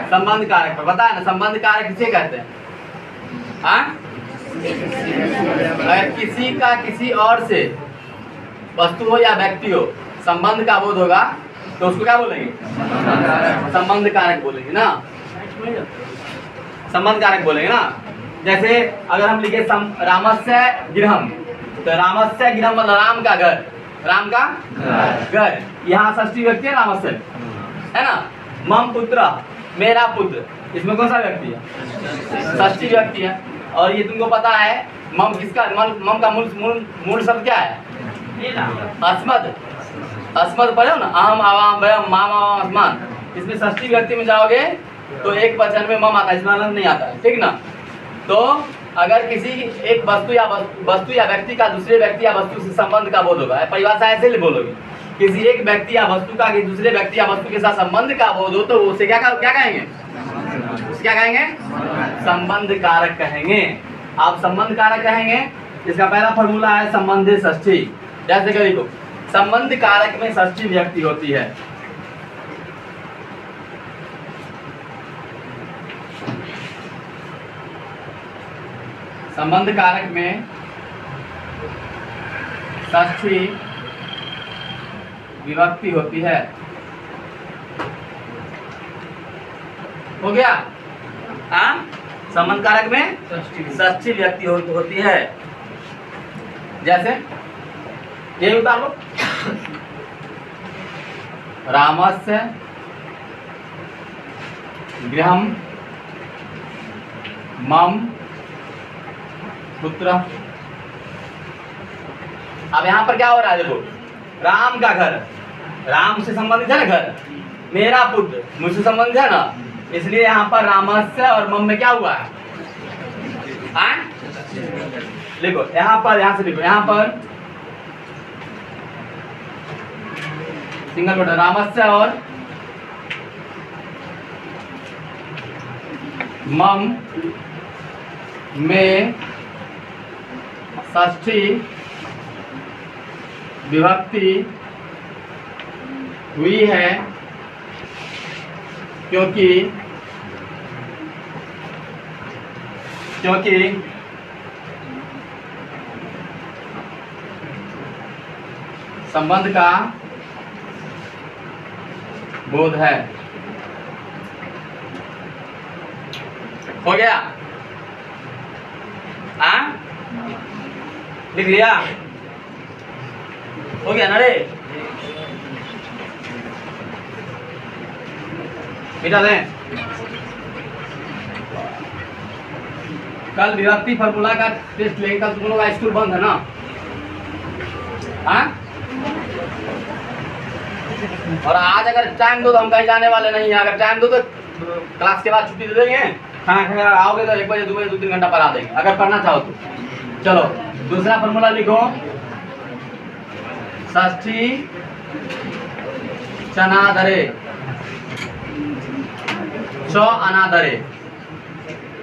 संबंध कारक पर बताया ना, संबंध कारक किसे कहते हैं? हाँ, अगर किसी का किसी और से वस्तु हो या व्यक्ति हो संबंध का बोध होगा तो उसको क्या बोलेंगे? संबंध कारक बोलेंगे ना, संबंध कारक बोलेंगे ना। जैसे अगर हम लिखे रामस्य गृहम, तो रामस्य गृहम मतलब राम का घर, राम का घर, यहाँ षष्ठी व्यक्ति है रामस्य, है ना। मम पुत्र, मेरा पुत्र, इसमें कौन सा व्यक्ति है? षष्ठी व्यक्ति है। और ये तुमको पता है मम किसका, मम का मूल शब्द क्या है? अस्मद, अस्मद पढ़े हो ना, अहम आवाम वयम माम आवाम अस्मान। इसमें षष्ठी व्यक्ति में जाओगे तो एक वचन में मम आता है, इसमें अलग नहीं आता है, ठीक ना। तो अगर किसी एक वस्तु या व्यक्ति का दूसरे व्यक्ति या वस्तु से संबंध का बोध होगा, परिभाषा ऐसे बोलोगे, किसी एक व्यक्ति या वस्तु का किसी दूसरे व्यक्ति या वस्तु के साथ संबंध का बोध हो तो उसे क्या कहेंगे? क्या कहेंगे? संबंध कारक कहेंगे। आप संबंध कारक कहेंगे। इसका पहला फॉर्मूला है संबंधी षष्ठी। जैसे कभी को संबंध कारक में षष्ठी व्यक्ति होती है। संबंध कारक में षष्ठी विभक्ति होती है। हो गया? हाँ, संबंध कारक में षष्ठी व्यक्ति होती है। जैसे ये उतार लो, रामस्य गृहम मम पुत्र। अब यहाँ पर क्या हो रहा है? देखो, राम का घर, राम से संबंधित है ना घर, मेरा पुत्र मुझसे संबंधित है ना, इसलिए यहाँ पर रामस्य और मम में क्या हुआ है? लिखो यहाँ पर, यहाँ से लिखो, यहाँ पर सिंगल वर्ड रामस्य और मम में षष्ठी विभक्ति हुई है क्योंकि संबंध का बोध है। हो गया? लिख लिया? हो गया ना रे? मिटा दें। कल विभक्ति फॉर्मूला का टेस्ट लेंगे, कल तुम लोग का स्कूल बंद है ना? हाँ? और आज अगर टाइम दो तो हम कहीं जाने वाले नहीं हैं। अगर टाइम दो तो क्लास के बाद छुट्टी दे देंगे। हाँ, आओगे तो 1 बजे 2 बजे 2-3 घंटा पढ़ा देंगे अगर पढ़ना चाहो तो। चलो दूसरा फॉर्मूला लिखो, षष्ठी चनादरे, च अनादरे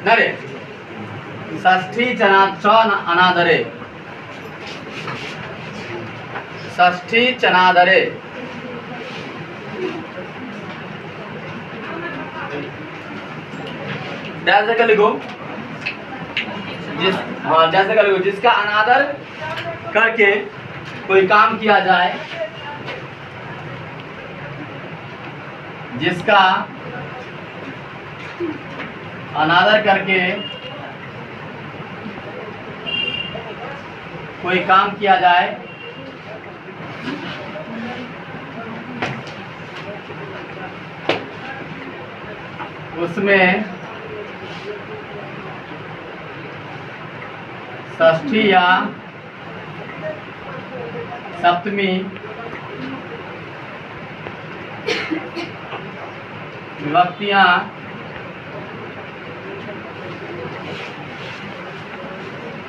न रे, षष्ठी च अनादरे, षष्ठी चनादरे। जैसे का लिखो, जैसे का लिखो, जिसका अनादर करके कोई काम किया जाए, जिसका अनादर करके कोई काम किया जाए उसमें षष्ठी या सप्तमी विभक्तियां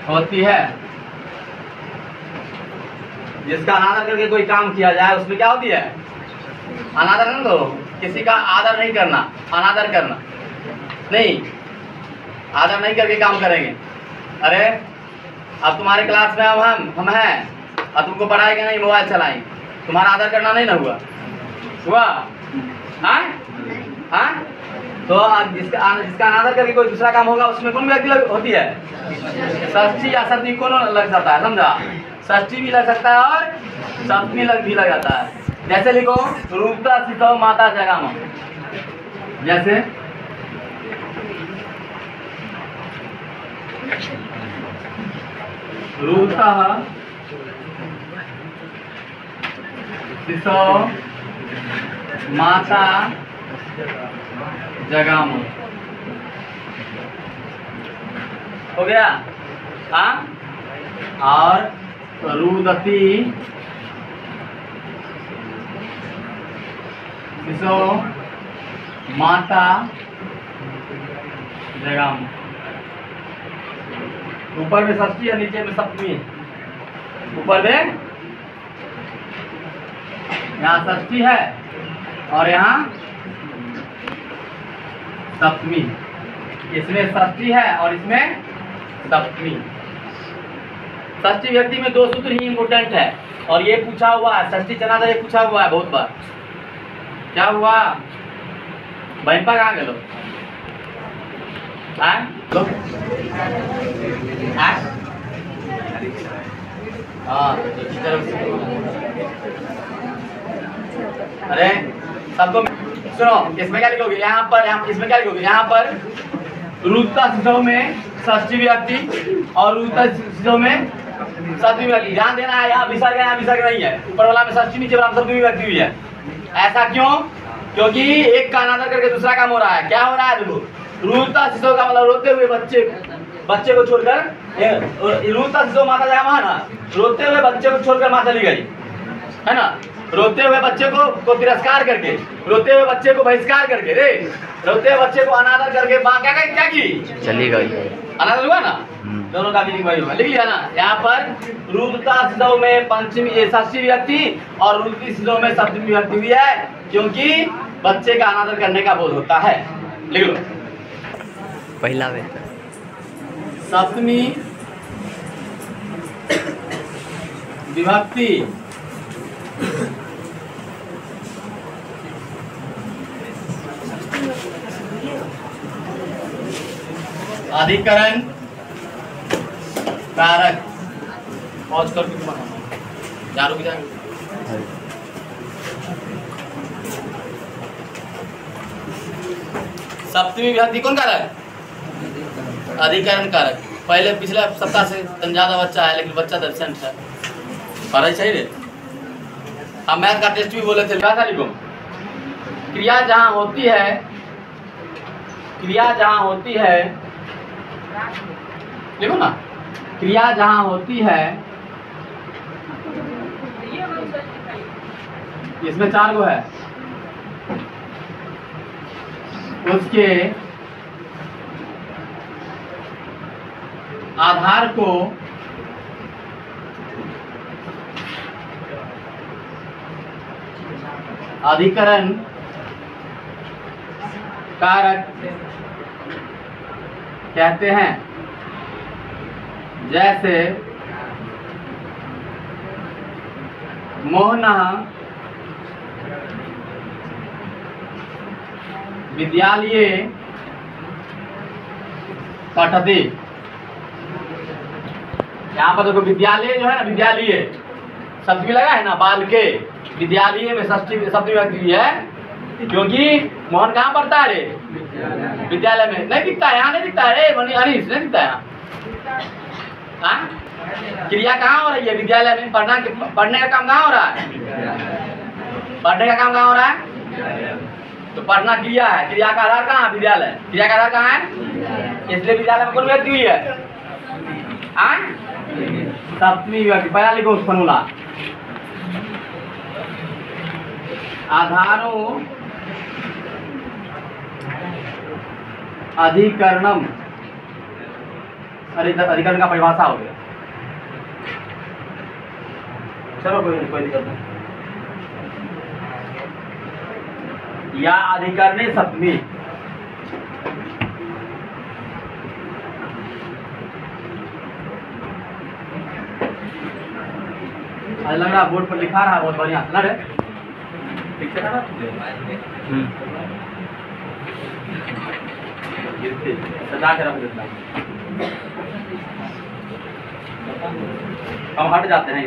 होती है। जिसका अनादर करके कोई काम किया जाए उसमें क्या होती है? अनादर नहीं, तो किसी का आदर नहीं करना, अनादर करना नहीं, आदर नहीं करके काम करेंगे। अरे अब तुम्हारे क्लास में हम हैं और तुमको पढ़ाएंगे नहीं, मोबाइल चलाएंगे, तुम्हारा आदर करना नहीं ना हुआ? हुआ? हाँ? हाँ? तो जिसका अनादर करके कोई दूसरा काम होगा उसमें कौन व्यक्ति होती है? षष्ठी या सप्तमी कौन लग जाता है, समझा? षष्ठी भी लग सकता है और सप्तमी भी लग जाता है। जैसे लिखो रूपता शिशव माता जगाम, जैसे रूपता शिशव माता जगाम हो गया। हाँ, और रुदती शिशव माता जगाम। ऊपर में षष्ठी है, नीचे में सप्तमी है। ऊपर में यहाँ षष्ठी है और यहाँ सप्तमी। इसमें षष्ठी है और इसमें सप्तमी। षष्ठी व्यक्ति में दो सूत्र ही इम्पोर्टेंट है और ये पूछा हुआ है, षष्ठी चनादर ये पूछा हुआ है बहुत बार। क्या हुआ? बहनपा कहाँ गए लोग? अरे सबको सुनो, इसमें क्या लिखोगे? यहाँ पर इसमें क्या लिखोगे? यहाँ पर रूपता शिशव में षष्ठी विभक्ति और रूपता शिशव में सप्तमी विभक्ति। ध्यान देना है, यहाँ विसर्ग नहीं है। ऊपर वाला में षष्ठी, नीचे वाला में सप्तमी विभक्ति हुई है। ऐसा क्यों? क्योंकि एक का अनादर करके दूसरा काम हो रहा है। क्या हो रहा है? देखो, रूपता शिशव का मतलब रोते हुए बच्चे को छोड़कर, रूपता शिशव माता जगाम है ना, रोते हुए बच्चे को छोड़कर माँ चली गई है ना। रोते हुए बच्चे को तिरस्कार करके, रोते हुए बच्चे को बहिष्कार करके, रे रोते हुए बच्चे को अनादर करके माँ क्या की? चली गई। अनादर हुआ ना, दोनों का मीनिंग वही हुआ। लिख लिया ना। यहाँ पर रूपता शिशव में पंचमी षष्ठी विभक्ति और रूपती शिशव में सप्तमी विभक्ति हुई है, क्योंकि बच्चे का अनादर करने का बोध होता है। लिख लो पहला वे सप्तमी विभक्ति अधिकरण कारक। पॉज कर जा रुक जाएंगे। सप्तमी विभक्ति कौन कारक? अधिकरण कारक। पहले पिछले सप्ताह से ज्यादा बच्चा है, लेकिन बच्चा तो एब्सेंट है। पढ़ाई सही रे। हम मैथ का टेस्ट भी बोले थे। क्या था? लिखो क्रिया जहां होती है, लिखो ना, क्रिया जहां होती है, इसमें 4 गो है, उसके आधार को अधिकरण कारक कहते हैं। जैसे मोहना विद्यालये पठति। यहाँ पर देखो विद्यालय जो है ना, विद्यालय शब्द भी लगा है ना, बाल के विद्यालय में षष्ठी सप्तमी विभक्ति है, क्योंकि मोहन कहाँ पढ़ता है रे? विद्यालय में। नहीं दिखता है यहाँ, नहीं दिखता है अनिश, नहीं दिखता है यहाँ। क्रिया कहाँ हो रही है? विद्यालय में। पढ़ने का काम कहाँ हो रहा है? पढ़ने का काम कहाँ हो रहा है? तो पढ़ना क्रिया है। क्रिया का आधार कहाँ है? विद्यालय। क्रिया का आधार कहाँ है? इसलिए विद्यालय में कौन व्यक्ति हुई है? सप्तमी विभक्ति। पहला लिखो उस फॉर्मूला। आधारो अधिकरणम। अरे अधिकरण का परिभाषा हो गया। चलो कोई दिक्कत नहीं। या अधिकरणे सप्तमी। आज लग रहा बोर्ड पर लिखा रहा, बहुत बढ़िया ना रे। ठीक है। गिरते सजा के रख देता। हम हट जाते हैं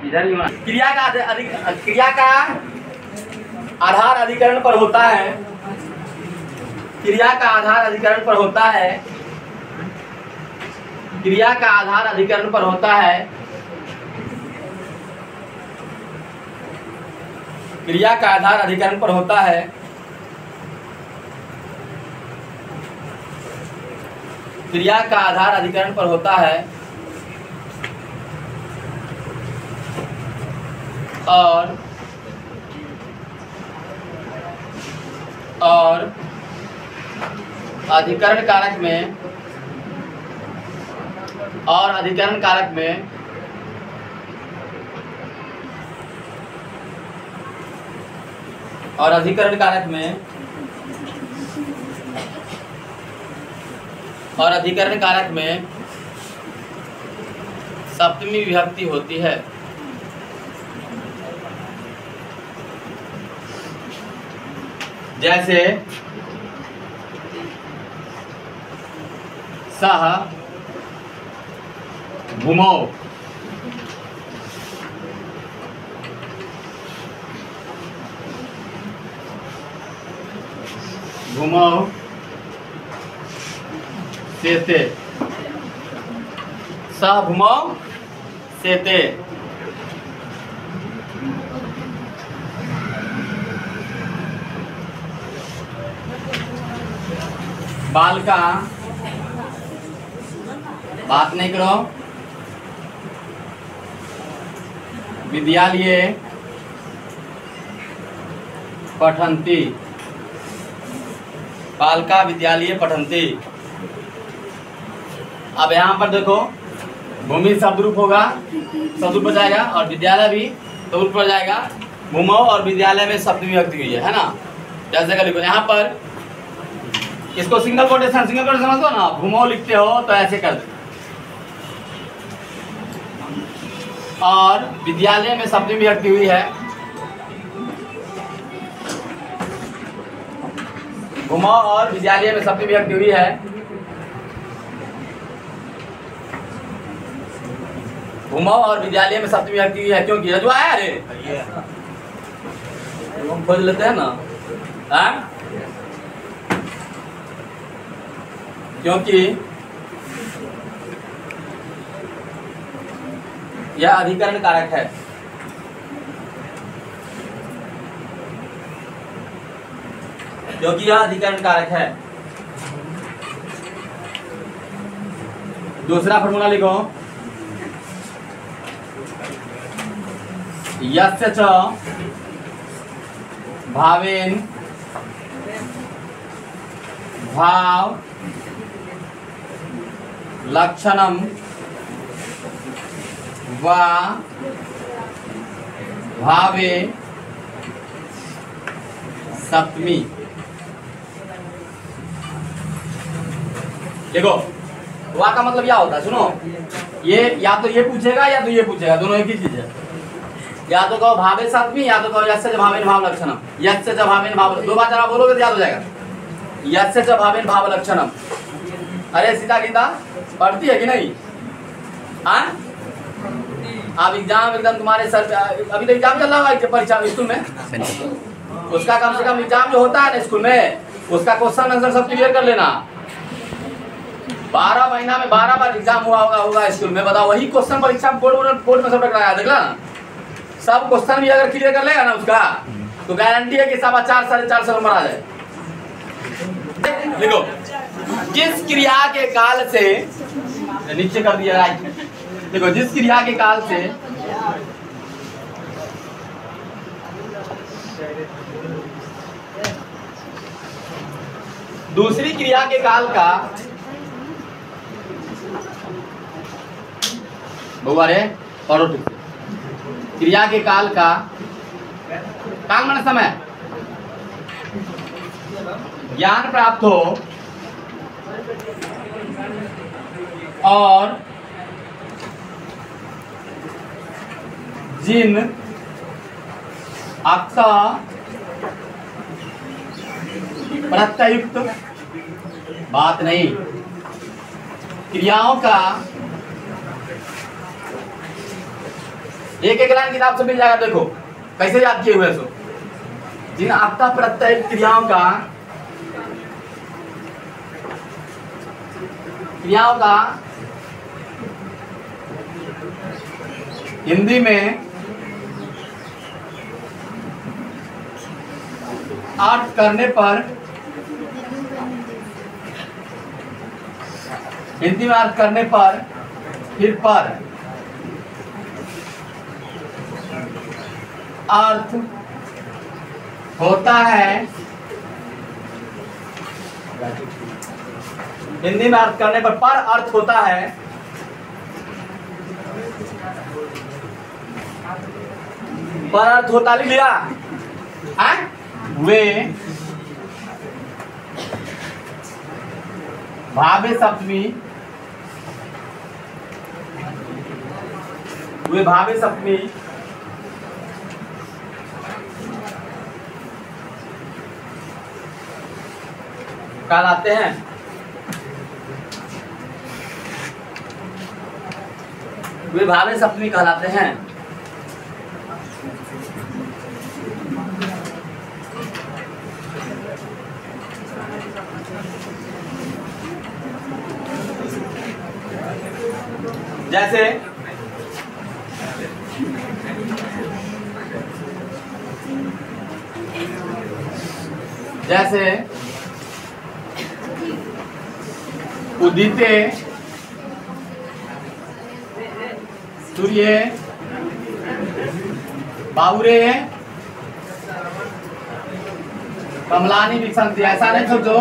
इधर ही होना। क्रिया का आधार अधिकरण पर होता है। क्रिया का आधार अधिकरण पर होता है। क्रिया का आधार अधिकरण पर होता है। क्रिया का आधार अधिकरण पर होता है। क्रिया का आधार अधिकरण पर होता है और अधिकरण कारक में अधिकरण कारक में सप्तमी विभक्ति होती है। जैसे सह भूमौ, भूमौ सेते, सह भूमौ सेते। बालका, बात नहीं करो, विद्यालये पठन्ति, बालका विद्यालये पठन्ति। अब यहाँ पर देखो भूमि शब्द रूप होगा, शब्द रूप पर जाएगा, और विद्यालय भी शब्द रूप पर जाएगा। भूमौ और विद्यालय में सप्तमी विभक्ति हुई है ना। जैसे का लिखो यहाँ पर, इसको सिंगल कोटेशन समझ दो ना। भूमौ लिखते हो तो ऐसे कर दो, और विद्यालय में सप्तमी विभक्ति हुई है। भूमौ और विद्यालय में सप्तमी विभक्ति हुई है। भूमौ और विद्यालय में सप्तमी विभक्ति हुई है क्योंकि रजुआ है। अरे हम खोज लेते हैं ना, हाँ? क्योंकि यह अधिकरण कारक है। क्योंकि यह अधिकरण कारक है। दूसरा फॉर्मूला लिखो, यस्य च भावेन भाव लक्षणम वा भावे सप्तमी। देखो वा का मतलब क्या होता है, सुनो। ये या तो ये पूछेगा या तो ये पूछेगा, दोनों एक ही चीज है। या तो कहो भावे सप्तमी, या तो कहो यस्य च भावेन भाव लक्षणम। यस्य च भावेन भाव, दो बार जरा बोलोगे तो याद हो जाएगा। यस्य च भावेन भाव लक्षणम। अरे सीता गीता पढ़ती है कि नहीं? हाँ, आप एग्जाम एकदम तुम्हारे सर पे, अभी तो एग्जाम चल रहा है परीक्षा स्कूल में, उसका कम से कम एग्जाम जो होता है ना स्कूल में, उसका क्वेश्चन आंसर सब क्लियर कर लेना। 12 महीना में 12 बार एग्जाम हुआ होगा स्कूल में, बताओ। वही क्वेश्चन परीक्षा बोर्ड में सब टकराया, देख ला। सब क्वेश्चन भी अगर क्लियर कर लेगा ना उसका, तो गारंटी है कि 4.25 4.5 नंबर आ जाए। देखो जिस क्रिया के काल से, नीचे कर दिया राइट। देखो जिस क्रिया के काल से दूसरी क्रिया के काल का बहुवारे पढ़ो ठीक से। क्रिया के काल का, काल माने समय, ज्ञान प्राप्त हो और जिन अक्ष प्रत्ययुक्त बात नहीं। क्रियाओं का एक एक लाइन किताब से मिल जाएगा। देखो कैसे याद किए हुए सो जिन आपका प्रत्यय क्रियाओं का हिंदी में अर्थ करने पर फिर पर अर्थ होता है। हिंदी में अर्थ करने पर अर्थ होता है। पर अर्थ होता लिख लिया वे भावे सप्तमी कहलाते हैं। वे भावे सप्तमी कहलाते हैं। जैसे उदिते सूर्य बाबुरे कमलानी विसंति। ऐसा नहीं सोचो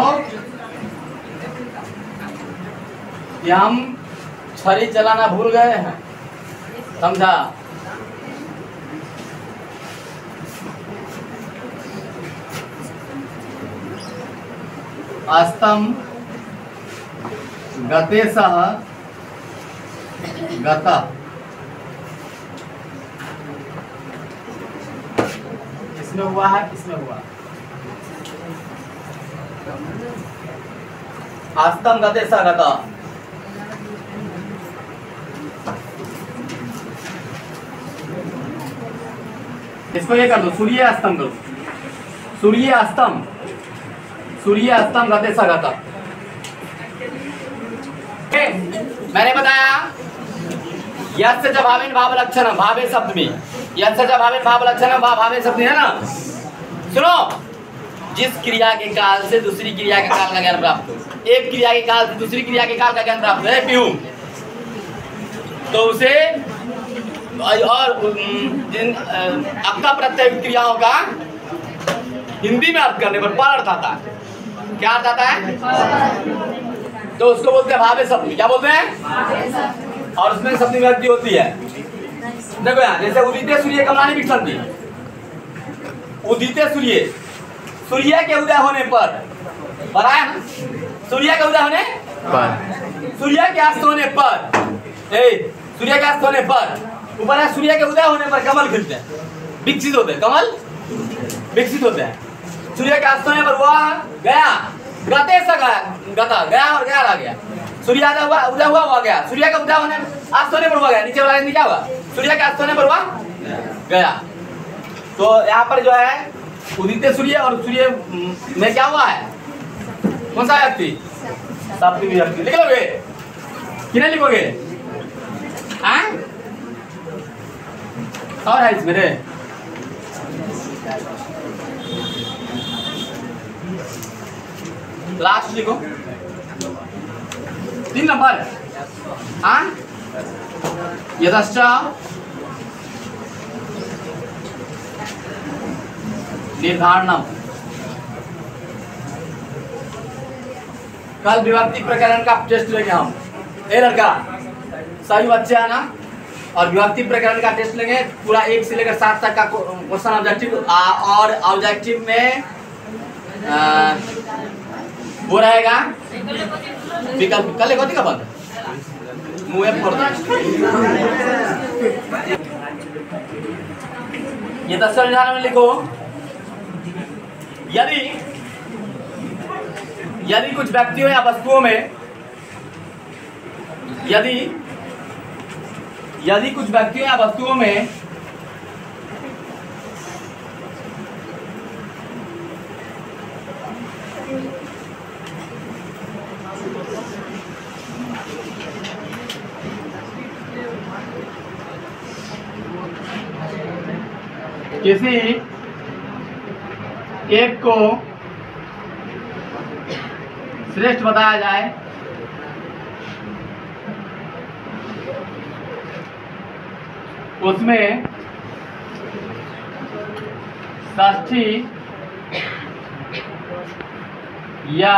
कि हम छड़ी चलाना भूल गए हैं, समझा। अस्तम गते सह गता। इसमें हुआ है, इसमें हुआ। अस्तम गते सह गता। इसको ये कर दो, सूर्य अस्तम करो। सूर्य अस्तम गते सह गता। मैंने बताया यस्य च भावेन भाव लक्षणम भावे सप्तमी। यस्य च भावेन भाव लक्षणम भावे सप्तमी है ना। सुनो, जिस क्रिया के काल से दूसरी क्रिया के काल का ज्ञान प्राप्त हो, एक क्रिया के काल से दूसरी क्रिया के काल का ज्ञान प्राप्त है पीहू, तो उसे और जिन आपका प्रत्यय क्रियाओं का हिंदी में अर्थ करने पर अर्थ आता है। क्या अर्थ आता है? तो उसको बोलते हैं भावे सप्तमी। क्या बोलते हैं? और उसमें सप्तमी विभक्ति होती है। देखो यहाँ जैसे उदिते सूर्य कमलानी विसंति। उदिते सूर्य के उदय होने पर आया ना, सूर्य के उदय होने पर, सूर्य के अस्त होने पर, सूर्य के अस्त होने पर ऊपर है सूर्य के उदय होने पर कमल खिलते हैं, विकसित होते हैं। कमल विकसित होते हैं। सूर्य के अस्त होने पर वह गया, गते से गता, गया और गया आ गया। सूर्य उदय हुआ गया। सूर्य का उदय होने अस्त होने पर हुआ गया। नीचे वाला क्या हुआ? सूर्य के अस्त होने पर हुआ गया। तो यहाँ पर जो है उदित सूर्य और सूर्य में क्या हुआ है? कौन सा व्यक्ति? सप्तमी विभक्ति। लिख लोगे कि नहीं लिखोगे? और है इसमें रे लास्ट लिखो 3 नंबर। यथश्च निर्धारणम। कल विभक्ति प्रकरण का टेस्ट लेंगे हम। लड़का सभी बच्चे आना और विभक्ति प्रकरण का टेस्ट लेंगे। पूरा 1 से लेकर 7 तक का क्वेश्चन ऑब्जेक्टिव और ऑब्जेक्टिव में वो रहेगा विकल्प। कल एक होती का बंद मुँह फोड़ ये 10 में लिखो। यदि यदि कुछ व्यक्तियों या वस्तुओं में यदि कुछ व्यक्तियों या वस्तुओं में किसी एक को श्रेष्ठ बताया जाए उसमें षष्ठी या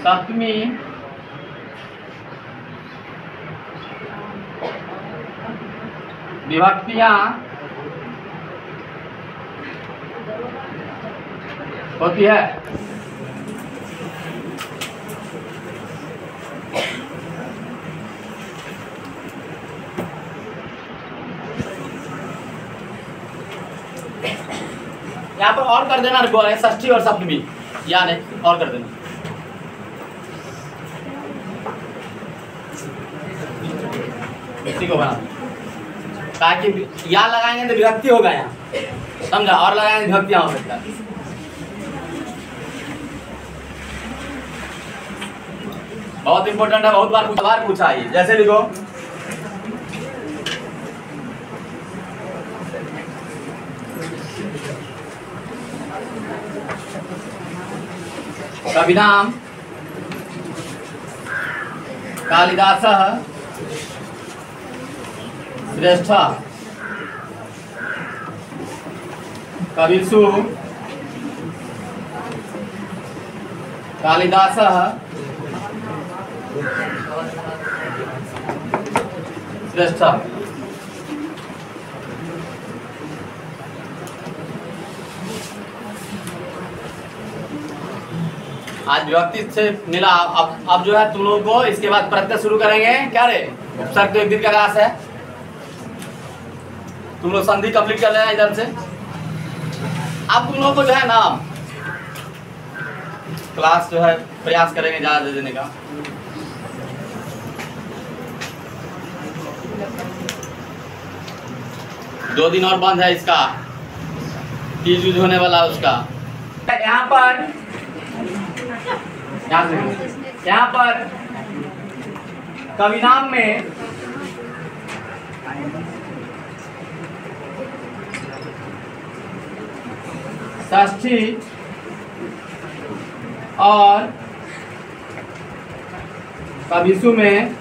सप्तमी विभक्तियां होती है। यहाँ पर और कर देना, षष्ठी और सप्तमी याद है, और कर देना। इसी को बना ताकि या लगाएंगे तो विभक्ति होगा यहाँ, समझा, और लगाएंगे विभक्तियां हो सकता है। बहुत इंपॉर्टेंट है, बहुत बार पूछा है। जैसे लिखो कविनाम कालिदासः श्रेष्ठः कविषु कालिदासः श्रेष्ठः। आज विभक्ति से मिला। अब जो है तुम लोगों को इसके बाद प्रत्यय शुरू करेंगे। क्या रे, उपसर्ग तो एक दिन का क्लास है, तुम लोग संधि कंप्लीट कर लेना इधर से। अब तुम लोगों को जो है ना क्लास जो है प्रयास करेंगे ज्यादा दे देने का। दो दिन और बंद है इसका, तीज यूज होने वाला उसका। यहाँ पर कविनाम में षष्ठी और कविषु में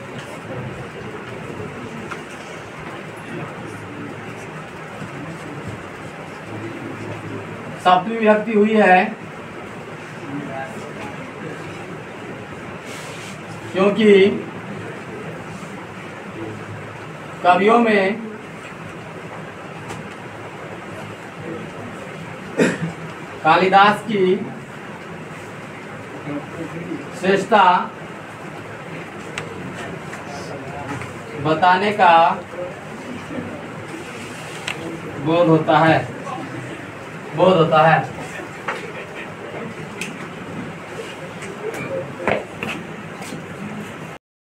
सप्तमी विभक्ति हुई है, क्योंकि कवियों में कालिदास की श्रेष्ठता बताने का बोध होता है।